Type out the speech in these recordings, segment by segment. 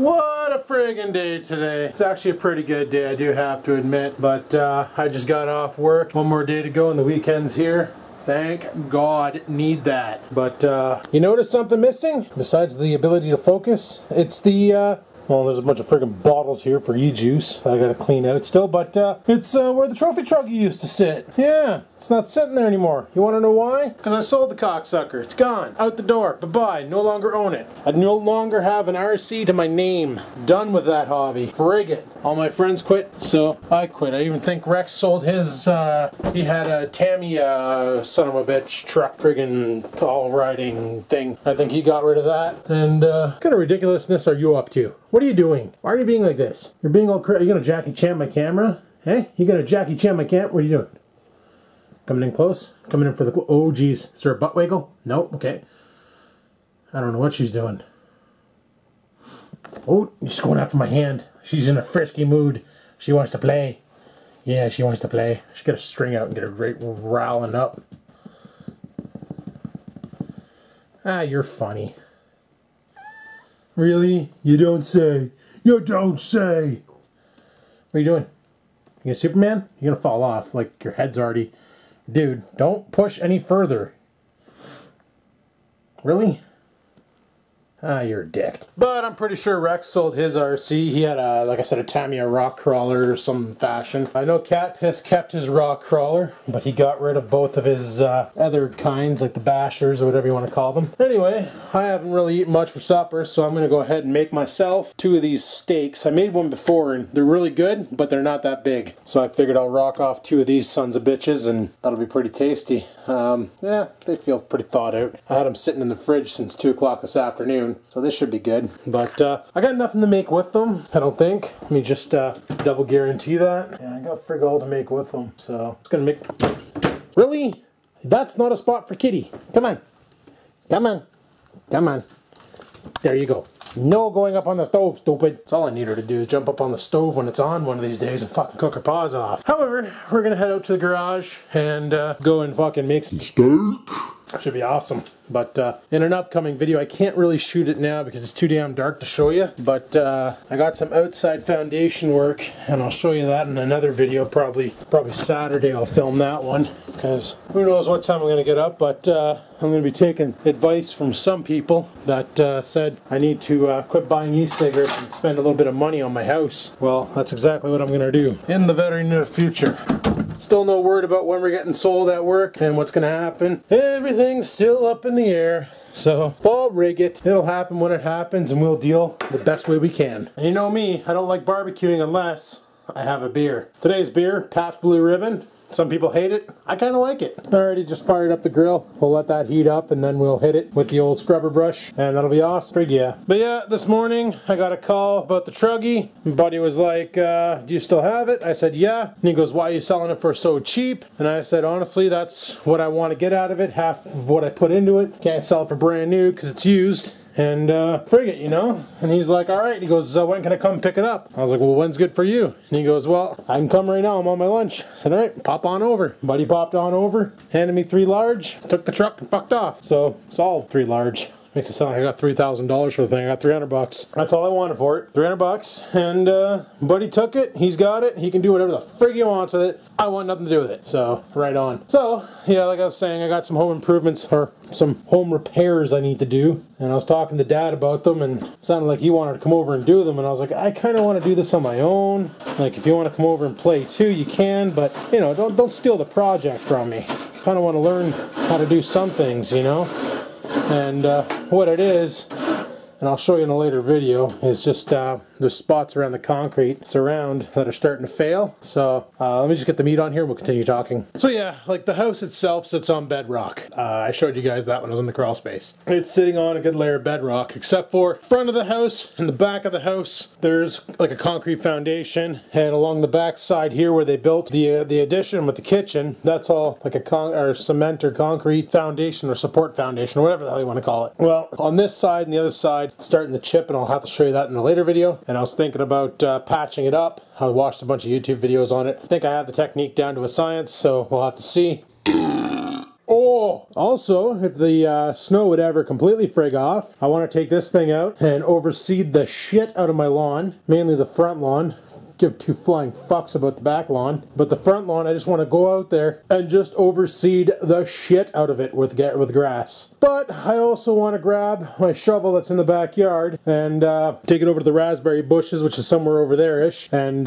What a friggin' day today. It's actually a pretty good day, I do have to admit, but I just got off work. One more day to go and the weekend's here. Thank God, need that. But you notice something missing? Besides the ability to focus? It's the well, there's a bunch of friggin' bottles here for e-juice that I gotta clean out still, but it's where the trophy truck used to sit. Yeah, it's not sitting there anymore. You wanna know why? Because I sold the cocksucker. It's gone. Out the door. Bye-bye. No longer own it. I no longer have an RC to my name. Done with that hobby. Frig it. All my friends quit, so I quit. I even think Rex sold his, he had a Tammy, son of a bitch, truck friggin' tall riding thing. I think he got rid of that. And what kind of ridiculousness are you up to? What are you doing? Why are you being like this? You're being all crazy. Are you gonna Jackie Chan my camera? Hey? You gonna Jackie Chan my camera? What are you doing? Coming in close? Coming in for the... Oh, geez. Is there a butt wiggle? No? Okay. I don't know what she's doing. Oh, she's going after my hand. She's in a frisky mood. She wants to play. Yeah, she wants to play. She got a string out and get her right riling up. Ah, you're funny. Really? You don't say. You don't say. What are you doing? You a Superman? You're gonna fall off like your head's already... Dude, don't push any further. Really? Ah, you're a dick. But I'm pretty sure Rex sold his RC. He had a, like I said, a Tamiya rock crawler or some fashion. I know Cat Piss kept his rock crawler, but he got rid of both of his other kinds, like the bashers or whatever you want to call them. Anyway, I haven't really eaten much for supper, so I'm going to go ahead and make myself 2 of these steaks. I made one before, and they're really good, but they're not that big. So I figured I'll rock off 2 of these sons of bitches, and that'll be pretty tasty. Yeah, they feel pretty thawed out. I had them sitting in the fridge since 2 o'clock this afternoon, so this should be good. But I got nothing to make with them, I don't think. Let me just double guarantee that. Yeah, I got frig all to make with them, so it's gonna make... Really? That's not a spot for Kitty. Come on. Come on. Come on. There you go. No going up on the stove, stupid. That's all I need her to do, is jump up on the stove when it's on one of these days and fucking cook her paws off. However, we're gonna head out to the garage and go and fucking make some steak. Should be awesome. But in an upcoming video, I can't really shoot it now because it's too damn dark to show you. But I got some outside foundation work, and I'll show you that in another video. Probably Saturday I'll film that one, because who knows what time I'm going to get up. But I'm going to be taking advice from some people that said I need to quit buying e-cigarettes and spend a little bit of money on my house. Well, that's exactly what I'm going to do in the very near future. Still no word about when we're getting sold at work and what's going to happen. Everything's still up in the air. So, I'll rig it. It'll happen when it happens, and we'll deal the best way we can. And you know me, I don't like barbecuing unless I have a beer. Today's beer, Pabst Blue Ribbon. Some people hate it. I kind of like it. I already just fired up the grill. We'll let that heat up and then we'll hit it with the old scrubber brush and that'll be awesome. Frig yeah. But yeah, this morning I got a call about the Truggy. My buddy was like, do you still have it? I said, yeah. And he goes, why are you selling it for so cheap? And I said, honestly, that's what I want to get out of it. Half of what I put into it. Can't sell it for brand new because it's used. And frig it, you know? And he's like, alright. He goes, when can I come pick it up? I was like, well, when's good for you? And he goes, well, I can come right now. I'm on my lunch. I said, alright, pop on over. Buddy popped on over, handed me 3 large, took the truck and fucked off. So, solved 3 large. Makes it sound like I got $3,000 for the thing. I got 300 bucks. That's all I wanted for it. 300 bucks. And buddy took it. He's got it. He can do whatever the frig he wants with it. I want nothing to do with it. So, right on. So, yeah, like I was saying, I got some home improvements or some home repairs I need to do. And I was talking to Dad about them, and it sounded like he wanted to come over and do them. And I was like, I kind of want to do this on my own. Like, if you want to come over and play too, you can. But, you know, don't steal the project from me. Kind of want to learn how to do some things, you know. And what it is, and I'll show you in a later video, is just there's spots around the concrete surround that are starting to fail. So let me just get the meat on here and we'll continue talking. So yeah, like the house itself sits on bedrock. I showed you guys that when I was in the crawl space. It's sitting on a good layer of bedrock, except for front of the house and the back of the house. There's like a concrete foundation, and along the back side here where they built the addition with the kitchen, that's all like a cement or concrete foundation or support foundation or whatever the hell you want to call it. Well, on this side and the other side, it's starting to chip, and I'll have to show you that in a later video. And I was thinking about patching it up. I watched a bunch of YouTube videos on it. I think I have the technique down to a science, so we'll have to see. Oh! Oh, also, if the snow would ever completely frig off, I want to take this thing out and overseed the shit out of my lawn, mainly the front lawn. Give two flying fucks about the back lawn, but the front lawn, I just want to go out there and just overseed the shit out of it with grass. But I also want to grab my shovel that's in the backyard and take it over to the raspberry bushes, which is somewhere over there-ish, and,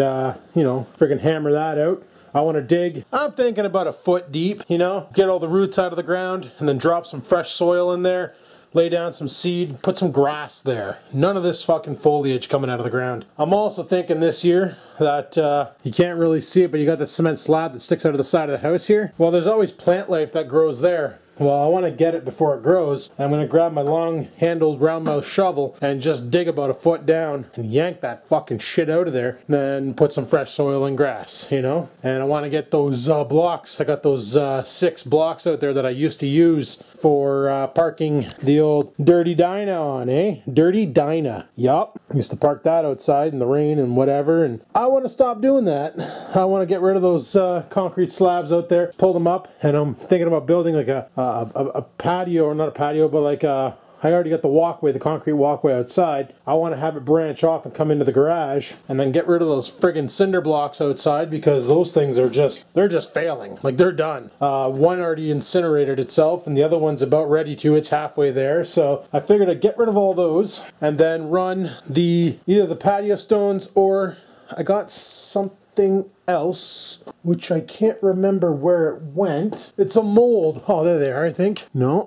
you know, friggin' hammer that out. I want to dig, I'm thinking about a foot deep, you know, get all the roots out of the ground and then drop some fresh soil in there. Lay down some seed, put some grass there. None of this fucking foliage coming out of the ground. I'm also thinking this year that you can't really see it, but you got the cement slab that sticks out of the side of the house here. Well, there's always plant life that grows there. Well, I want to get it before it grows. I'm going to grab my long-handled round-mouth shovel and just dig about a foot down and yank that fucking shit out of there. Then put some fresh soil and grass, you know? And I want to get those blocks. I got those 6 blocks out there that I used to use for parking the old Dirty Dyna on, eh? Dirty Dyna. Yup. Used to park that outside in the rain and whatever. And I want to stop doing that. I want to get rid of those concrete slabs out there, pull them up, and I'm thinking about building like a patio, or not a patio, but like I already got the walkway, the concrete walkway outside. I want to have it branch off and come into the garage and then get rid of those friggin' cinder blocks outside because those things are they're just failing. Like, they're done. One already incinerated itself and the other one's about ready to. It's halfway there. So I figured I'd get rid of all those and then run either the patio stones, or I got something else, which I can't remember where it went. It's a mold. Oh, there they are, I think. No.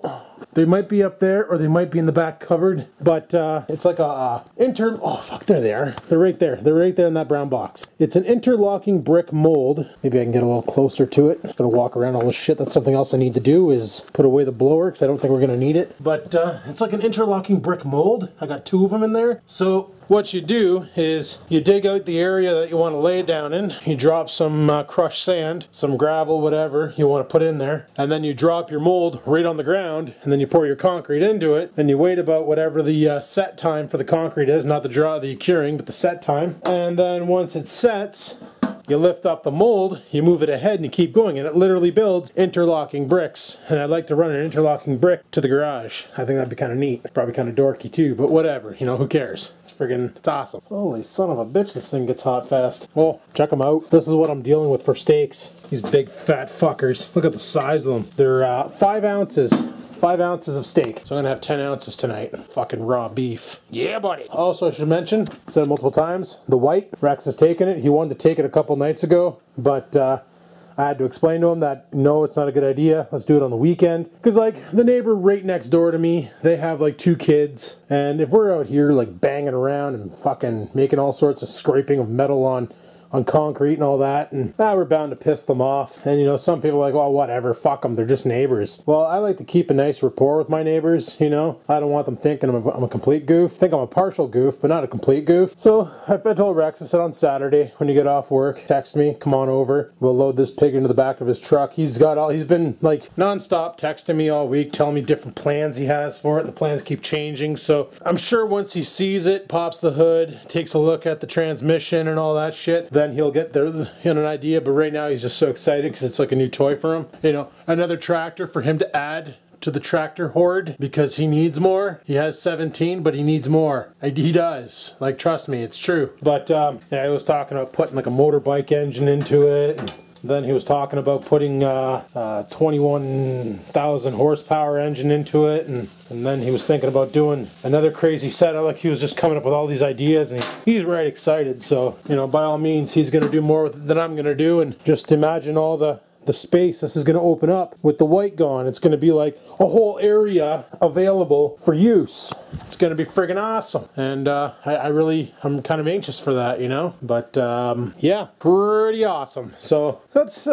They might be up there, or they might be in the back cupboard, but it's like a oh fuck, there they are. They're right there. They're right there in that brown box. It's an interlocking brick mold. Maybe I can get a little closer to it. I'm gonna walk around all this shit. That's something else I need to do, is put away the blower, because I don't think we're gonna need it. But it's like an interlocking brick mold. I got 2 of them in there. So what you do is you dig out the area that you want to lay it down in. You drop some crushed sand, some gravel, whatever you want to put in there, and then you drop your mold right on the ground, and then you pour your concrete into it, and you wait about whatever the set time for the concrete is, not the curing, but the set time. And then once it sets, you lift up the mold, you move it ahead, and you keep going, and it literally builds interlocking bricks. And I'd like to run an interlocking brick to the garage. I think that'd be kind of neat. Probably kind of dorky too, but whatever, you know, who cares? It's awesome. Holy son of a bitch, this thing gets hot fast. Well, check them out. This is what I'm dealing with for steaks. These big fat fuckers. Look at the size of them. They're 5 ounces. 5 ounces of steak. So I'm gonna have 10 ounces tonight. Fucking raw beef. Yeah, buddy. Also, I should mention, said it multiple times, the white, Rex has taken it. He wanted to take it a couple nights ago, but I had to explain to him that, no, it's not a good idea. Let's do it on the weekend. Because, like, the neighbor right next door to me, they have, like, 2 kids. And if we're out here, like, banging around and fucking making all sorts of scraping of metal on concrete and all that, and we're bound to piss them off. And, you know, some people are like, well, whatever, fuck them, they're just neighbors. Well, I like to keep a nice rapport with my neighbors, you know. I don't want them thinking I'm a complete goof. I think I'm a partial goof, but not a complete goof. So I told Rex, I said, on Saturday when you get off work, text me, come on over, we'll load this pig into the back of his truck. He's been like non-stop texting me all week, telling me different plans he has for it. The plans keep changing, so I'm sure once he sees it, pops the hood, takes a look at the transmission and all that shit, then he'll get there in an idea. But right now he's just so excited because it's like a new toy for him. You know, another tractor for him to add to the tractor horde because he needs more. He has 17, but he needs more. He does. Like, trust me, it's true. But yeah, he was talking about putting like a motorbike engine into it. And then he was talking about putting 21,000 horsepower engine into it, and then he was thinking about doing another crazy setup. Like, he was just coming up with all these ideas, and he's right excited. So, you know, by all means, he's going to do more with it than I'm going to do, and just imagine all the space this is going to open up with the white gone. It's going to be like a whole area available for use. It's going to be friggin' awesome. And I'm kind of anxious for that, you know. But yeah, pretty awesome. So that's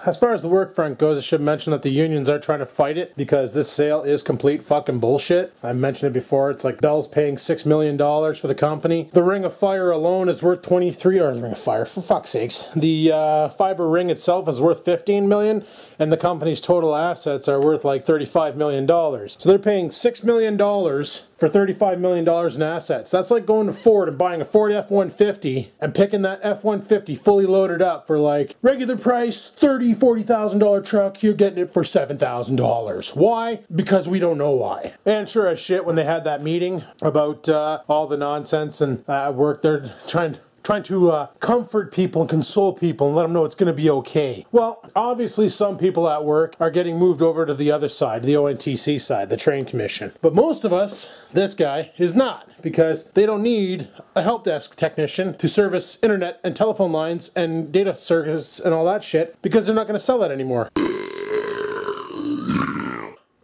as far as the work front goes, I should mention that the unions are trying to fight it because this sale is complete fucking bullshit. I mentioned it before. It's like Bell's paying $6 million for the company. The Ring of Fire alone is worth 23, or the Ring of Fire, for fuck's sakes. The fiber ring itself is worth $15 million, and the company's total assets are worth like $35 million. So they're paying $6 million for $35 million in assets. That's like going to Ford and buying a Ford F-150 and picking that F-150 fully loaded up for like regular price $30 $40,000 truck, you're getting it for $7,000. Why? Because we don't know why. And sure as shit, when they had that meeting about all the nonsense and work, they're trying to comfort people and console people and let them know it's going to be okay. Well, obviously some people at work are getting moved over to the other side, the ONTC side, the Train Commission. But most of us, this guy, is not, because they don't need a help desk technician to service internet and telephone lines and data service and all that shit, because they're not going to sell that anymore.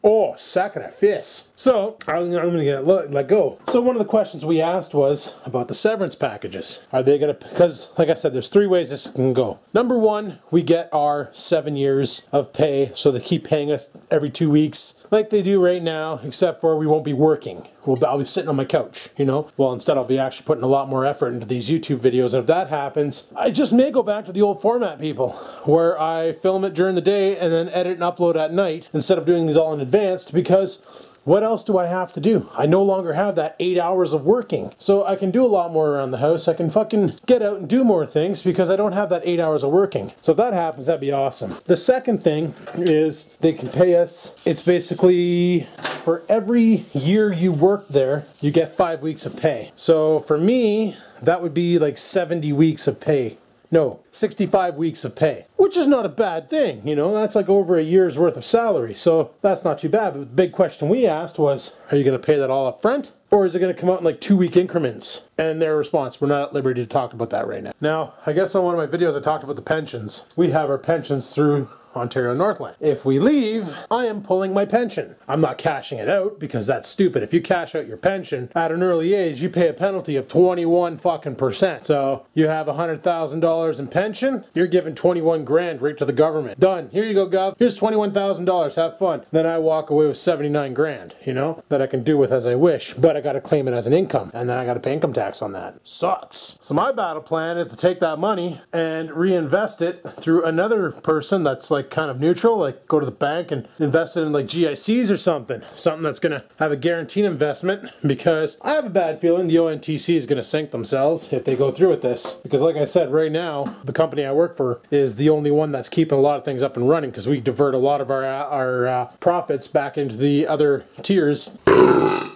Oh, sack of that fist. So, I'm going to get let go. So one of the questions we asked was about the severance packages. Are they going to, because like I said, there's 3 ways this can go. Number 1, we get our 7 years of pay, so they keep paying us every 2 weeks, like they do right now, except for we won't be working. I'll be sitting on my couch, you know? Well, instead I'll be actually putting a lot more effort into these YouTube videos, and if that happens, I just may go back to the old format, people, where I film it during the day and then edit and upload at night, instead of doing these all in advance, because what else do I have to do? I no longer have that 8 hours of working. So I can do a lot more around the house. I can fucking get out and do more things because I don't have that 8 hours of working. So if that happens, that'd be awesome. The second thing is they can pay us, it's basically for every year you work there, you get 5 weeks of pay. So for me, that would be like 70 weeks of pay. No, 65 weeks of pay, which is not a bad thing, you know, that's like over a year's worth of salary, so that's not too bad. But the big question we asked was, are you going to pay that all up front, or is it going to come out in like 2-week increments? And their response, we're not at liberty to talk about that right now. Now, I guess on one of my videos I talked about the pensions. We have our pensions through Ontario Northland. If we leave, I am pulling my pension. I'm not cashing it out because that's stupid. If you cash out your pension at an early age, you pay a penalty of 21%. So you have $100,000 in pension, you're giving 21 grand right to the government. Done. Here you go, Gov. Here's $21,000. Have fun. Then I walk away with 79 grand, you know, that I can do with as I wish, but I got to claim it as an income, and then I got to pay income tax on that. Sucks. So my battle plan is to take that money and reinvest it through another person that's like kind of neutral, like go to the bank and invest it in like GICs or something that's going to have a guaranteed investment, because I have a bad feeling the ONTC is going to sink themselves if they go through with this, because like I said, right now the company I work for is the only one that's keeping a lot of things up and running, because we divert a lot of our profits back into the other tiers,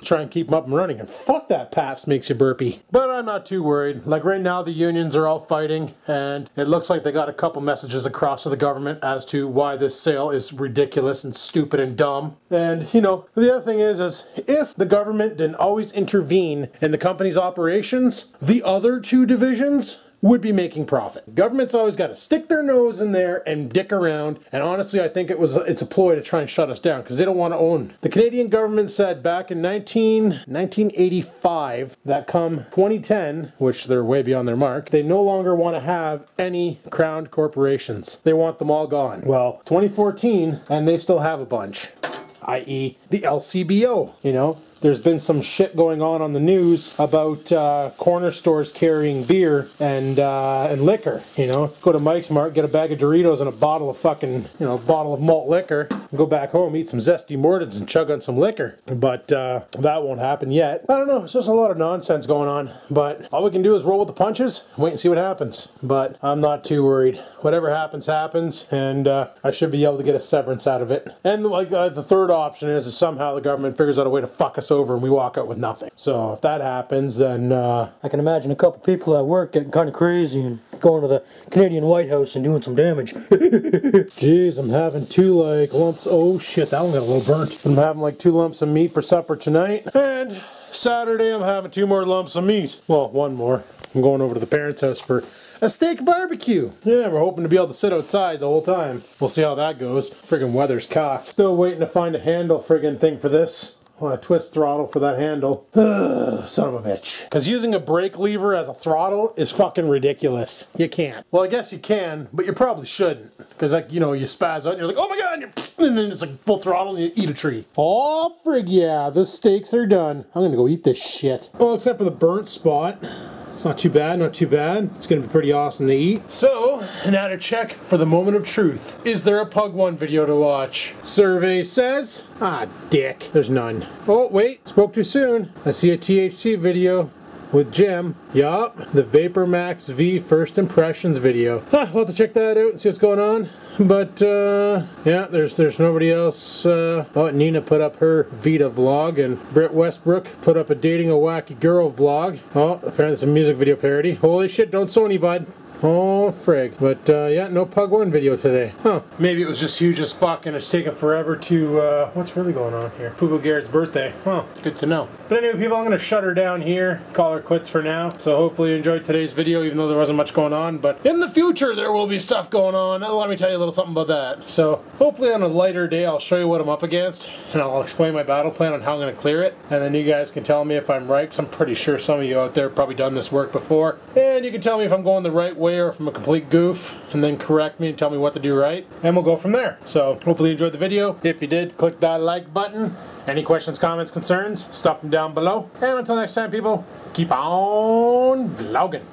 try and keep them up and running, and fuck that Pabst makes you burpy. But I'm not too worried. Like right now the unions are all fighting, and it looks like they got a couple messages across to the government as to why this sale is ridiculous and stupid and dumb. And you know, the other thing is if the government didn't always intervene in the company's operations, the other 2 divisions would be making profit. Government's always got to stick their nose in there and dick around, and honestly I think it's a ploy to try and shut us down, because they don't want to own. The Canadian government said back in 1985 that come 2010, which they're way beyond their mark, they no longer want to have any crowned corporations. They want them all gone. Well, 2014 and they still have a bunch, i.e. the LCBO, you know. There's been some shit going on the news about corner stores carrying beer and liquor. You know, go to Mike's Mart, get a bag of Doritos and a bottle of fucking, you know, bottle of malt liquor, and go back home, eat some zesty Mortons and chug on some liquor. But that won't happen yet. I don't know. It's just a lot of nonsense going on. But all we can do is roll with the punches, wait and see what happens. But I'm not too worried. Whatever happens, happens, and I should be able to get a severance out of it. And like the third option is somehow the government figures out a way to fuck us over and we walk out with nothing. So if that happens, then I can imagine a couple people at work getting kind of crazy and going to the Canadian White House and doing some damage. Jeez, I'm having 2 like lumps. Oh shit, that one got a little burnt. I'm having like 2 lumps of meat for supper tonight, and Saturday I'm having 2 more lumps of meat. Well, 1 more. I'm going over to the parents' house for a steak barbecue. Yeah, we're hoping to be able to sit outside the whole time. We'll see how that goes. Friggin' weather's cocked. Still waiting to find a handle friggin' thing for this. Well, a twist throttle for that handle. Son of a bitch. Because using a brake lever as a throttle is fucking ridiculous. You can't. Well, I guess you can, but you probably shouldn't. Because, like, you know, you spaz out and you're like, oh my god, and then it's like full throttle and you eat a tree. Oh, frig yeah, the steaks are done. I'm gonna go eat this shit. Oh, except for the burnt spot. It's not too bad, not too bad. It's going to be pretty awesome to eat. So, now to check for the moment of truth. Is there a Pug 1 video to watch? Survey says, ah, dick. There's none. Oh, wait. Spoke too soon. I see a THC video. with Jim. Yup, the Vapor Max V First Impressions video. We'll have to check that out and see what's going on. But yeah, there's nobody else. Oh, Nina put up her Vita vlog, and Britt Westbrook put up a Dating a Wacky Girl vlog. Oh, apparently it's a music video parody. Holy shit, don't Sony, bud. Oh, frig. But, yeah, no Pug 1 video today. Huh. Maybe it was just huge as fuck and it's taken forever to, what's really going on here? Poo Poo Garrett's birthday. Huh. Good to know. But anyway, people, I'm going to shut her down here. Call her quits for now. So hopefully you enjoyed today's video, even though there wasn't much going on. But in the future, there will be stuff going on. Let me tell you a little something about that. So hopefully on a lighter day, I'll show you what I'm up against. And I'll explain my battle plan on how I'm going to clear it. And then you guys can tell me if I'm right, because I'm pretty sure some of you out there have probably done this work before. And you can tell me if I'm going the right way or if I'm a complete goof, and then correct me and tell me what to do right, and we'll go from there. So hopefully you enjoyed the video. If you did, click that like button. Any questions, comments, concerns, stuff them down below. And until next time, people, keep on vlogging.